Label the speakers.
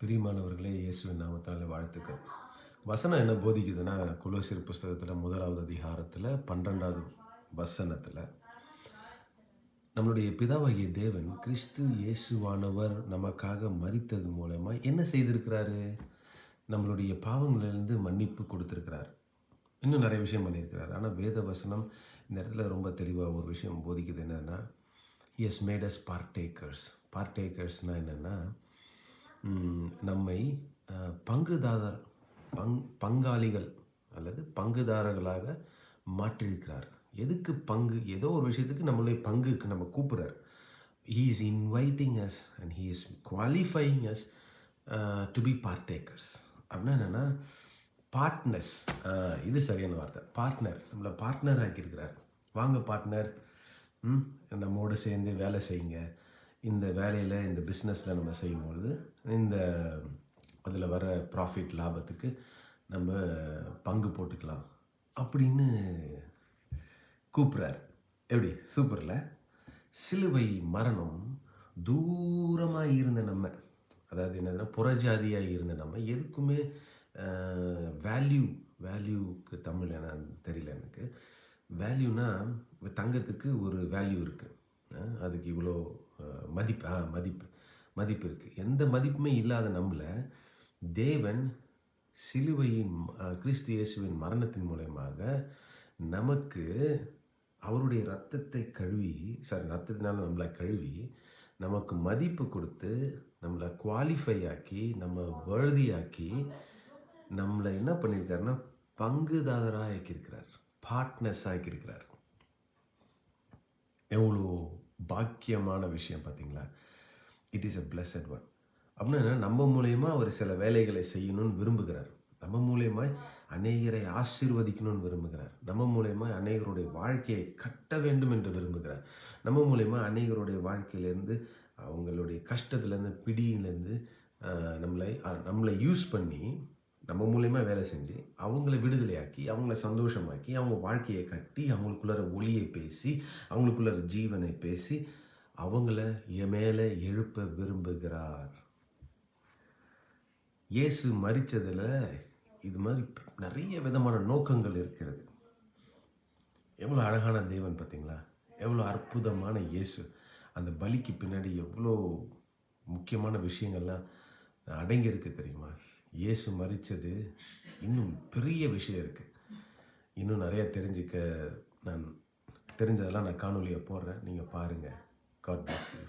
Speaker 1: பிரியமானவர்களே, இயேசுவின் நாமத்தாலே வாழ்த்துக்கள். வசனம் என்ன போதிக்குதுன்னா, கொலோசியர் புஸ்தகத்தில் 1வது அதிகாரத்தில் 12வது வசனத்தில் நம்மளுடைய பிதாவாகிய தேவன் கிறிஸ்து இயேசுவானவர் நமக்காக மரித்தது மூலமா என்ன செய்திருக்கிறாரு? நம்மளுடைய பாவங்களிலிருந்து மன்னிப்பு கொடுத்திருக்கிறார். இன்னும் நிறைய விஷயம் பண்ணியிருக்கிறார். ஆனால் வேத வசனம் இந்த இடத்துல ரொம்ப தெளிவாக ஒரு விஷயம் போதிக்குது. என்னன்னா, he has made us partakers. பார்ட்டேக்கர்ஸ்னால் என்னென்னா, நம்மை பங்குதாரர் பங்காளிகள் அல்லது பங்குதாரர்களாக மாற்றியிருக்கிறார். எதுக்கு பங்கு? ஏதோ ஒரு விஷயத்துக்கு நம்மளுடைய பங்குக்கு நம்ம கூப்பிடுறார். he is inviting us and he is qualifying us to be partakers. அப்படின்னா என்னென்னா, பார்ட்னர்ஸ். இது சரியான வார்த்தை. பார்ட்னர். நம்மளை பார்ட்னர் ஆக்கியிருக்கிறார். வாங்க பார்ட்னர், நம்மோடு சேர்ந்து வேலை செய்யுங்க. இந்த வேலையில், இந்த பிஸ்னஸில் நம்ம செய்யும்பொழுது இந்த அதில் வர ப்ராஃபிட் லாபத்துக்கு நம்ம பங்கு போட்டுக்கலாம் அப்படின்னு கூப்பிட்றார். எப்படி சூப்பரில்? சிலுவை மரணம் தூரமாக இருந்த நம்ம, அதாவது என்னதுன்னா புறஜாதியாக இருந்த நம்ம, எதுக்குமே வேல்யூக்கு தமிழ் என்னன்னு தெரியல எனக்கு. வேல்யூனா தங்கத்துக்கு ஒரு வேல்யூ இருக்குது, அதுக்கு இவ்வளோ மதிப்பு இருக்குது. எந்த மதிப்புமே இல்லாத நம்மளை தேவன் சிலுவையின் கிறிஸ்து இயேசுவின் மரணத்தின் மூலமாக நமக்கு அவருடைய ரத்தத்தினால நம்மளை கழுவி நமக்கு மதிப்பு கொடுத்து நம்மளை குவாலிஃபை ஆக்கி நம்ம வழுதியாக்கி நம்மளை என்ன பண்ணியிருக்காருன்னா பங்குதாரராக ஆக்கியிருக்கிறார், பார்ட்னர்ஸாக ஆக்கியிருக்கிறார். எவ்வளோ பாக்கியமான விஷயம் பார்த்தீங்களா? It is a blessed one. அப்படின்னா நம்ம மூலயமா அவர் சில வேலைகளை செய்யணும்னு விரும்புகிறார். நம்ம மூலயமா அநேகரை ஆசீர்வதிக்கணும்னு விரும்புகிறார். நம்ம மூலயமா அநேகருடைய வாழ்க்கையை கட்ட வேண்டும் என்று விரும்புகிறார். நம்ம மூலயமா அநேகருடைய வாழ்க்கையிலேருந்து, அவங்களுடைய கஷ்டத்துலேருந்து, பிடியிலேருந்து நம்மளை யூஸ் பண்ணி நம்ம மூலயமா வேலை செஞ்சு அவங்கள விடுதலையாக்கி, அவங்கள சந்தோஷமாக்கி, அவங்க வாழ்க்கையை கட்டி, அவங்களுக்குள்ளார ஒளியை பேசி, அவங்களுக்குள்ளார ஜீவனை பேசி அவங்கள மேலே எழுப்ப விரும்புகிறார். இயேசு மரித்ததில் இது மாதிரி நிறைய விதமான நோக்கங்கள் இருக்கிறது. எவ்வளோ அழகான தேவன் பார்த்தீங்களா? எவ்வளோ அற்புதமான இயேசு. அந்த பலிக்கு பின்னாடி எவ்வளோ முக்கியமான விஷயங்கள்லாம் அடங்கியிருக்கு தெரியுமா? இயேசு மரித்தது இன்னும் பெரிய விஷயம் இருக்குது. இன்னும் நிறையா தெரிஞ்சதெல்லாம் நான் காணொலியை போடுறேன், நீங்கள் பாருங்கள். God bless you.